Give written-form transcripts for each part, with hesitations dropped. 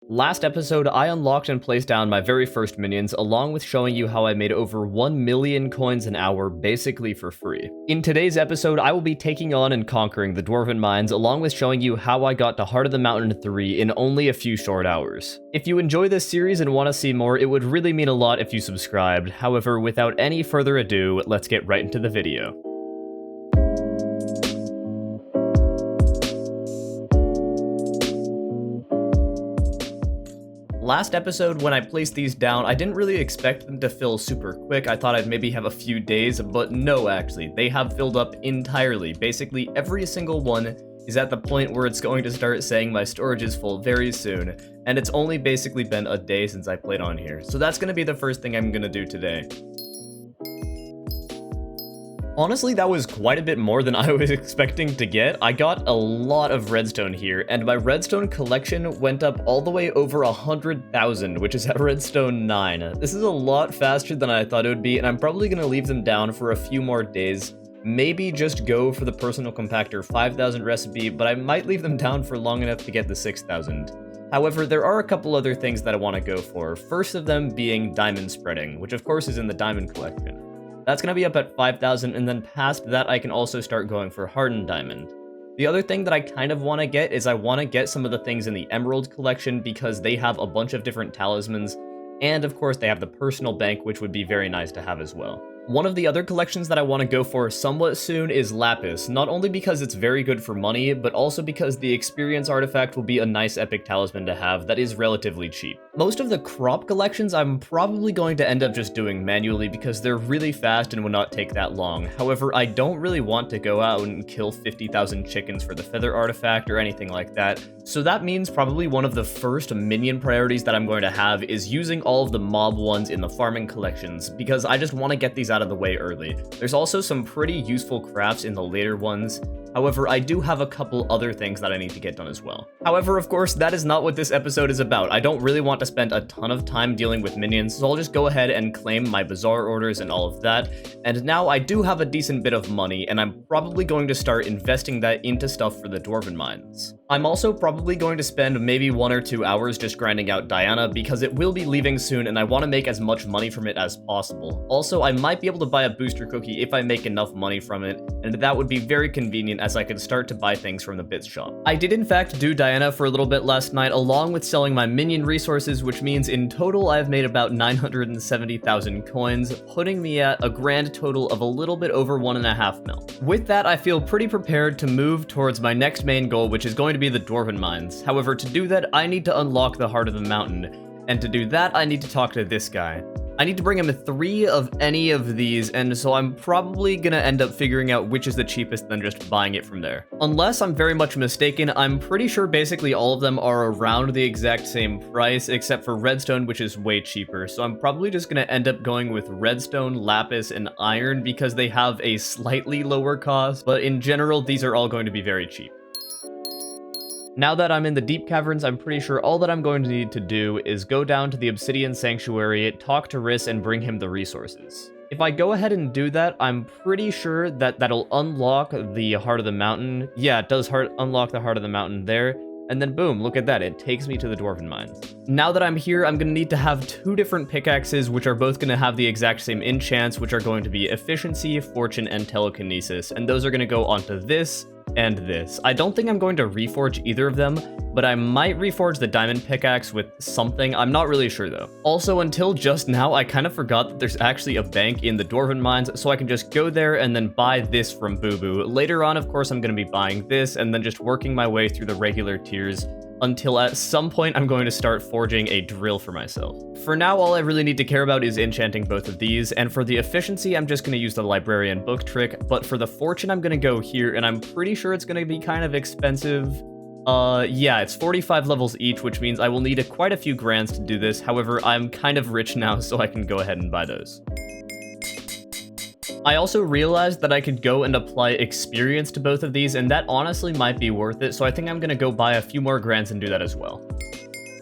Last episode, I unlocked and placed down my very first minions, along with showing you how I made over 1 million coins an hour basically for free. In today's episode, I will be taking on and conquering the Dwarven mines, along with showing you how I got to Heart of the Mountain 3 in only a few short hours. If you enjoy this series and want to see more, it would really mean a lot if you subscribed. However, without any further ado, let's get right into the video. Last episode, when I placed these down, I didn't really expect them to fill super quick. I thought I'd maybe have a few days, but no, actually. They have filled up entirely. Basically, every single one is at the point where it's going to start saying my storage is full very soon, and it's only basically been a day since I played on here. So that's going to be the first thing I'm going to do today. Honestly, that was quite a bit more than I was expecting to get. I got a lot of redstone here, and my redstone collection went up all the way over 100,000, which is at redstone 9. This is a lot faster than I thought it would be, and I'm probably going to leave them down for a few more days. Maybe just go for the personal compactor 5,000 recipe, but I might leave them down for long enough to get the 6,000. However, there are a couple other things that I want to go for, first of them being diamond spreading, which of course is in the diamond collection. That's going to be up at 5,000, and then past that I can also start going for hardened diamond. The other thing that I kind of want to get is I want to get some of the things in the emerald collection because they have a bunch of different talismans, and of course they have the personal bank, which would be very nice to have as well. One of the other collections that I want to go for somewhat soon is lapis, not only because it's very good for money, but also because the experience artifact will be a nice epic talisman to have that is relatively cheap. Most of the crop collections I'm probably going to end up just doing manually because they're really fast and will not take that long. However, I don't really want to go out and kill 50,000 chickens for the feather artifact or anything like that, so that means probably one of the first minion priorities that I'm going to have is using all of the mob ones in the farming collections, because I just want to get these out of the way early. There's also some pretty useful crafts in the later ones. However, I do have a couple other things that I need to get done as well. However, of course, that is not what this episode is about. I don't really want to spend a ton of time dealing with minions, so I'll just go ahead and claim my bazaar orders and all of that. And now I do have a decent bit of money, and I'm probably going to start investing that into stuff for the Dwarven mines. I'm also probably going to spend maybe 1 or 2 hours just grinding out Diana because it will be leaving soon and I want to make as much money from it as possible. Also, I might be able to buy a booster cookie if I make enough money from it, and that would be very convenient as I could start to buy things from the bits shop. I did in fact do Diana for a little bit last night along with selling my minion resources, which means in total I've made about 970,000 coins, putting me at a grand total of a little bit over 1.5 mil. With that, I feel pretty prepared to move towards my next main goal, which is going to be the Dwarven mines. However, to do that, I need to unlock the Heart of the Mountain, and to do that, I need to talk to this guy. I need to bring him 3 of any of these, and so I'm probably gonna end up figuring out which is the cheapest than just buying it from there. Unless I'm very much mistaken, I'm pretty sure basically all of them are around the exact same price, except for redstone, which is way cheaper. So I'm probably just gonna end up going with redstone, lapis, and iron because they have a slightly lower cost, but in general, these are all going to be very cheap. Now that I'm in the deep caverns, I'm pretty sure all that I'm going to need to do is go down to the obsidian sanctuary, talk to Riss, and bring him the resources. If I go ahead and do that, I'm pretty sure that that'll unlock the Heart of the Mountain. Yeah, it does unlock the Heart of the Mountain there. And then boom, look at that, it takes me to the Dwarven mines. Now that I'm here, I'm gonna need to have 2 different pickaxes, which are both gonna have the exact same enchants, which are going to be Efficiency, Fortune, and Telekinesis. And those are gonna go onto this and this. I don't think I'm going to reforge either of them, but I might reforge the diamond pickaxe with something. I'm not really sure though. Also, until just now, I kind of forgot that there's actually a bank in the Dwarven mines, so I can just go there and then buy this from Boo Boo. Later on, of course, I'm going to be buying this and then just working my way through the regular tiers until at some point I'm going to start forging a drill for myself. For now, all I really need to care about is enchanting both of these, and for the efficiency, I'm just going to use the librarian book trick, but for the fortune, I'm going to go here, and I'm pretty sure it's going to be kind of expensive. Yeah, it's 45 levels each, which means I will need quite a few grands to do this. However, I'm kind of rich now, so I can go ahead and buy those. I also realized that I could go and apply experience to both of these, and that honestly might be worth it, so I think I'm gonna go buy a few more grands and do that as well.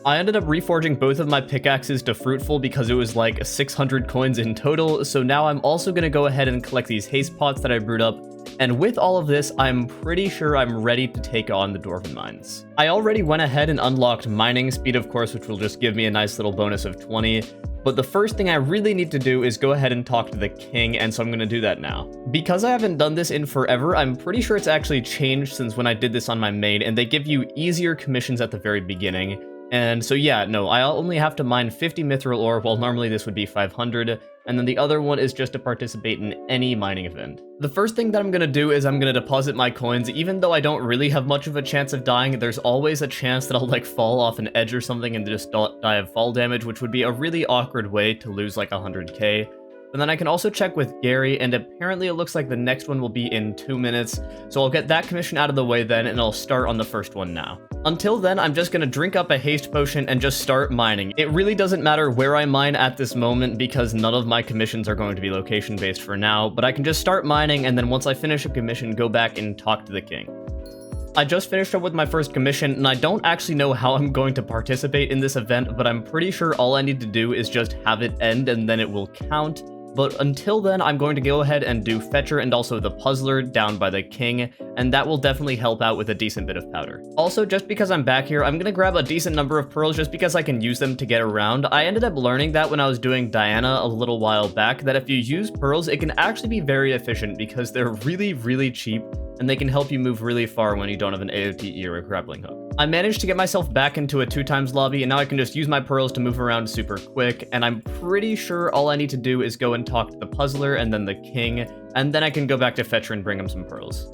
I ended up reforging both of my pickaxes to fruitful because it was like 600 coins in total, so now I'm also gonna go ahead and collect these haste pots that I brewed up, And with all of this, I'm pretty sure I'm ready to take on the Dwarven mines. I already went ahead and unlocked mining speed, of course, which will just give me a nice little bonus of 20. But the first thing I really need to do is go ahead and talk to the king, and so I'm going to do that now. Because I haven't done this in forever, I'm pretty sure it's actually changed since when I did this on my main, and they give you easier commissions at the very beginning. And so yeah, no, I only have to mine 50 mithril ore, while normally this would be 500, and then the other one is just to participate in any mining event. The first thing that I'm going to do is I'm going to deposit my coins. Even though I don't really have much of a chance of dying, there's always a chance that I'll like fall off an edge or something and just die of fall damage, which would be a really awkward way to lose like 100k. And then I can also check with Gary, and apparently it looks like the next one will be in 2 minutes, so I'll get that commission out of the way then, and I'll start on the first one now. Until then, I'm just going to drink up a haste potion and just start mining. It really doesn't matter where I mine at this moment, because none of my commissions are going to be location-based for now, but I can just start mining, and then once I finish a commission, go back and talk to the king. I just finished up with my first commission, and I don't actually know how I'm going to participate in this event, but I'm pretty sure all I need to do is just have it end, and then it will count. But until then, I'm going to go ahead and do Fetcher and also the Puzzler down by the king, and that will definitely help out with a decent bit of powder. Also, just because I'm back here, I'm going to grab a decent number of pearls just because I can use them to get around. I ended up learning that when I was doing Diana a little while back, that if you use pearls, it can actually be very efficient because they're really, really cheap, and they can help you move really far when you don't have an AOTE or a grappling hook. I managed to get myself back into a 2x lobby, and now I can just use my pearls to move around super quick, and I'm pretty sure all I need to do is go and talk to the Puzzler and then the king, and then I can go back to Fetcher and bring him some pearls.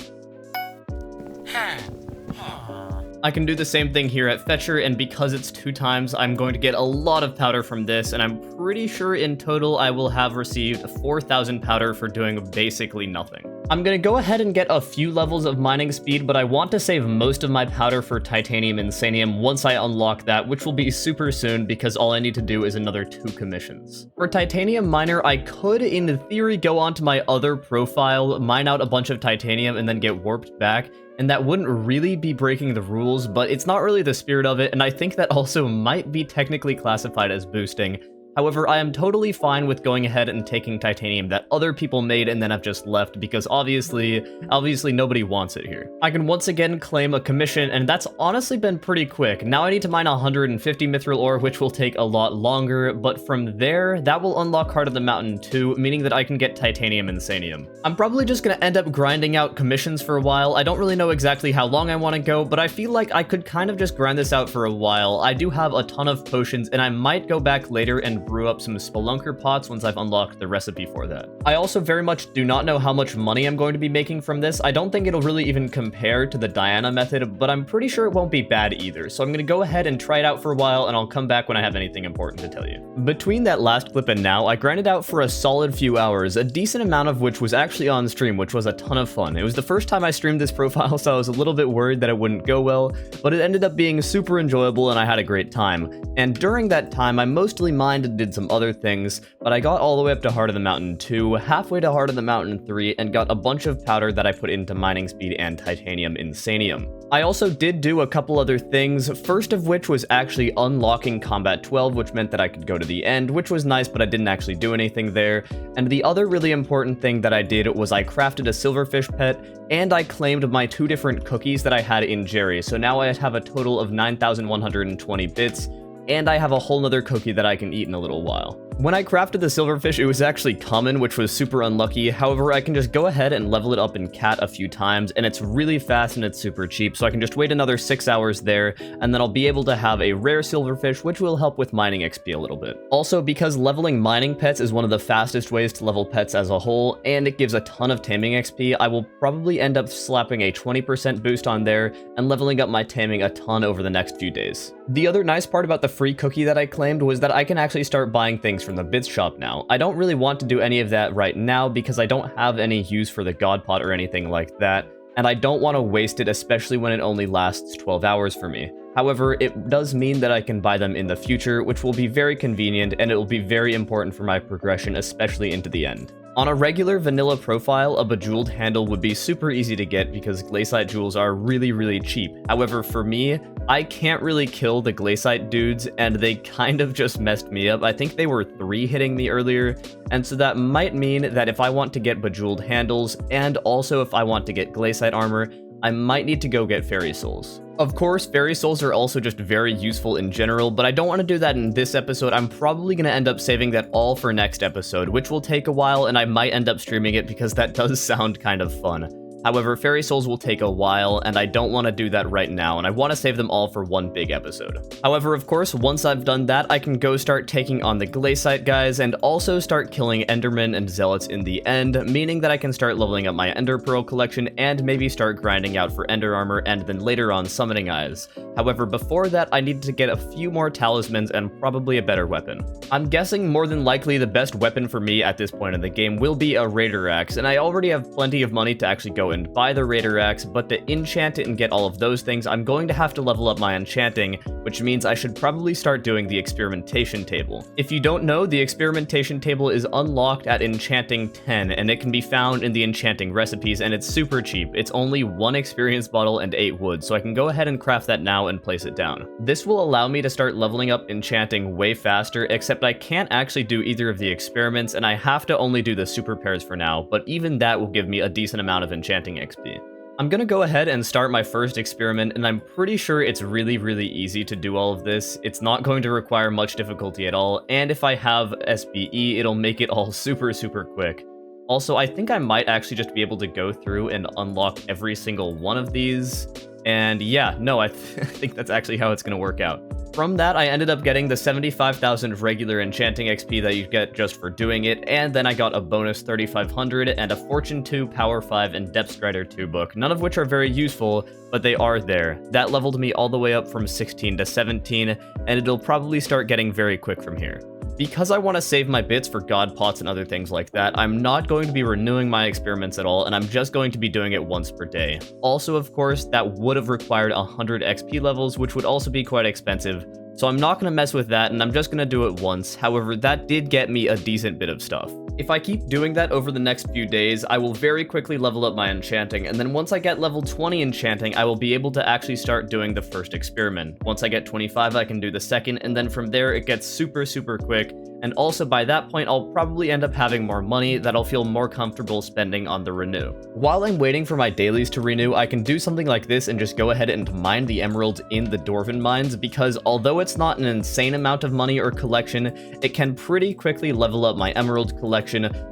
I can do the same thing here at Fetcher, and because it's 2 times, I'm going to get a lot of powder from this, and I'm pretty sure in total I will have received 4,000 powder for doing basically nothing. I'm going to go ahead and get a few levels of mining speed, but I want to save most of my powder for titanium insanium once I unlock that, which will be super soon because all I need to do is another 2 commissions. For titanium miner, I could in theory go onto my other profile, mine out a bunch of titanium, and then get warped back. And that wouldn't really be breaking the rules, but it's not really the spirit of it, and I think that also might be technically classified as boosting. However, I am totally fine with going ahead and taking titanium that other people made and then have just left, because obviously nobody wants it here. I can once again claim a commission, and that's honestly been pretty quick. Now I need to mine 150 mithril ore, which will take a lot longer, but from there, that will unlock Heart of the Mountain 2, meaning that I can get titanium insanium. I'm probably just gonna end up grinding out commissions for a while. I don't really know exactly how long I want to go, but I feel like I could kind of just grind this out for a while. I do have a ton of potions, and I might go back later and brew up some spelunker pots once I've unlocked the recipe for that. I also very much do not know how much money I'm going to be making from this. I don't think it'll really even compare to the Diana method, but I'm pretty sure it won't be bad either. So I'm going to go ahead and try it out for a while, and I'll come back when I have anything important to tell you. Between that last clip and now, I grinded out for a solid few hours, a decent amount of which was actually on stream, which was a ton of fun. It was the first time I streamed this profile, so I was a little bit worried that it wouldn't go well, but it ended up being super enjoyable and I had a great time. And during that time, I mostly mined and did some other things, but I got all the way up to Heart of the Mountain 2, halfway to Heart of the Mountain 3, and got a bunch of powder that I put into mining speed and titanium insanium. I also did do a couple other things, first of which was actually unlocking Combat 12, which meant that I could go to the end, which was nice, but I didn't actually do anything there. And the other really important thing that I did was I crafted a silverfish pet, and I claimed my 2 different cookies that I had in Jerry, so now I have a total of 9,120 bits, and I have a whole nother cookie that I can eat in a little while. When I crafted the silverfish, it was actually common, which was super unlucky. However, I can just go ahead and level it up in cat a few times, and it's really fast and it's super cheap, so I can just wait another 6 hours there, and then I'll be able to have a rare silverfish, which will help with mining XP a little bit. Also, because leveling mining pets is one of the fastest ways to level pets as a whole, and it gives a ton of taming XP, I will probably end up slapping a 20% boost on there, and leveling up my taming a ton over the next few days. The other nice part about the free cookie that I claimed was that I can actually start buying things from the bits shop now. I don't really want to do any of that right now because I don't have any use for the god pot or anything like that, and I don't want to waste it, especially when it only lasts 12 hours for me. However, it does mean that I can buy them in the future, which will be very convenient, and it will be very important for my progression, especially into the end. On a regular vanilla profile, a bejeweled handle would be super easy to get because glaciite jewels are really cheap. However, for me, I can't really kill the glaciite dudes, and they kind of just messed me up. I think they were 3 hitting me earlier, and so that might mean that if I want to get bejeweled handles, and also if I want to get glaciite armor, I might need to go get fairy souls. Of course, fairy souls are also just very useful in general, but I don't want to do that in this episode. I'm probably going to end up saving that all for next episode, which will take a while, and I might end up streaming it because that does sound kind of fun. However, fairy souls will take a while, and I don't want to do that right now, and I want to save them all for one big episode. However, of course, once I've done that, I can go start taking on the glaciite guys, and also start killing endermen and zealots in the end, meaning that I can start leveling up my ender pearl collection, and maybe start grinding out for ender armor, and then later on summoning eyes. However, before that, I need to get a few more talismans and probably a better weapon. I'm guessing more than likely the best weapon for me at this point in the game will be a raider axe, and I already have plenty of money to actually go and buy the raider axe, but to enchant it and get all of those things, I'm going to have to level up my enchanting, which means I should probably start doing the experimentation table. If you don't know, the experimentation table is unlocked at enchanting 10, and it can be found in the enchanting recipes, and it's super cheap. It's only 1 experience bottle and 8 wood, so I can go ahead and craft that now and place it down. This will allow me to start leveling up enchanting way faster, except I can't actually do either of the experiments, and I have to only do the super pairs for now, but even that will give me a decent amount of enchanting XP. I'm gonna go ahead and start my first experiment, and I'm pretty sure it's really easy to do all of this. It's not going to require much difficulty at all, and if I have SBE, it'll make it all super quick. Also, I think I might actually just be able to go through and unlock every single one of these. And yeah, no, I think that's actually how it's going to work out. From that, I ended up getting the 75,000 regular enchanting XP that you get just for doing it, and then I got a bonus 3,500 and a Fortune 2, Power 5, and Depth Strider 2 book, none of which are very useful, but they are there. That leveled me all the way up from 16 to 17, and it'll probably start getting very quick from here. Because I want to save my bits for god pots and other things like that, I'm not going to be renewing my experiments at all, and I'm just going to be doing it once per day. Also, of course, that would have required 100 XP levels, which would also be quite expensive, so I'm not going to mess with that, and I'm just going to do it once. However, that did get me a decent bit of stuff. If I keep doing that over the next few days, I will very quickly level up my enchanting, and then once I get level 20 enchanting, I will be able to actually start doing the first experiment. Once I get 25, I can do the second, and then from there it gets super quick, and also by that point I'll probably end up having more money that I'll feel more comfortable spending on the renew. While I'm waiting for my dailies to renew, I can do something like this and just go ahead and mine the emeralds in the Dwarven mines, because although it's not an insane amount of money or collection, it can pretty quickly level up my emerald collection,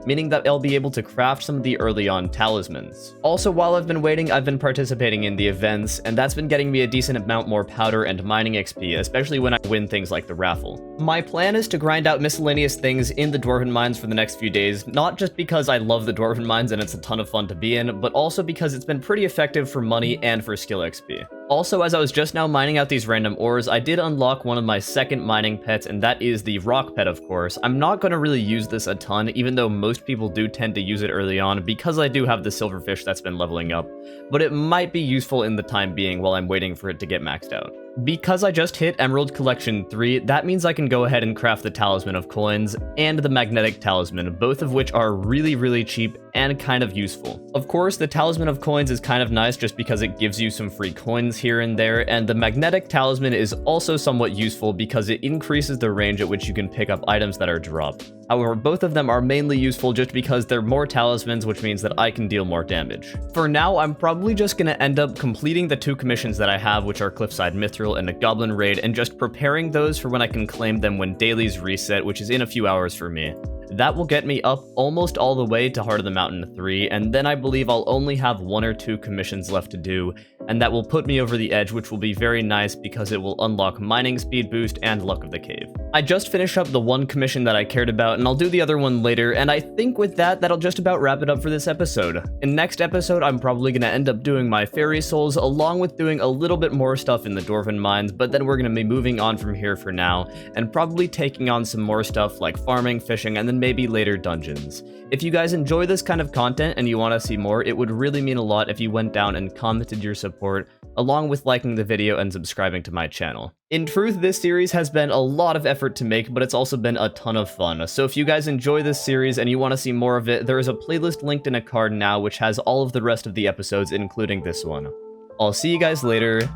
meaning that I'll be able to craft some of the early on talismans. Also, while I've been waiting, I've been participating in the events, and that's been getting me a decent amount more powder and mining XP, especially when I win things like the raffle. My plan is to grind out miscellaneous things in the Dwarven mines for the next few days, not just because I love the Dwarven mines and it's a ton of fun to be in, but also because it's been pretty effective for money and for skill XP. Also, as I was just now mining out these random ores, I did unlock one of my second mining pets, and that is the rock pet, of course. I'm not going to really use this a ton, even though most people do tend to use it early on, because I do have the silverfish that's been leveling up, but it might be useful in the time being while I'm waiting for it to get maxed out. Because I just hit Emerald Collection 3, that means I can go ahead and craft the Talisman of Coins and the Magnetic Talisman, both of which are really cheap and kind of useful. Of course, the Talisman of Coins is kind of nice just because it gives you some free coins here and there, and the Magnetic Talisman is also somewhat useful because it increases the range at which you can pick up items that are dropped. However, both of them are mainly useful just because they're more talismans, which means that I can deal more damage. For now, I'm probably just going to end up completing the 2 commissions that I have, which are Cliffside Mithril and a Goblin Raid, and just preparing those for when I can claim them when dailies reset, which is in a few hours for me. That will get me up almost all the way to Heart of the Mountain 3, and then I believe I'll only have 1 or 2 commissions left to do, and that will put me over the edge, which will be very nice because it will unlock mining speed boost and luck of the cave. I just finished up the 1 commission that I cared about, and I'll do the other one later, and I think with that, that'll just about wrap it up for this episode. In next episode, I'm probably going to end up doing my fairy souls, along with doing a little bit more stuff in the Dwarven mines, but then we're going to be moving on from here for now, and probably taking on some more stuff like farming, fishing, and then maybe later dungeons. If you guys enjoy this kind of content and you want to see more, it would really mean a lot if you went down and commented your support, along with liking the video and subscribing to my channel. In truth, this series has been a lot of effort to make, but it's also been a ton of fun. So if you guys enjoy this series and you want to see more of it, there is a playlist linked in a card now which has all of the rest of the episodes, including this one. I'll see you guys later,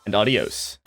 and adios.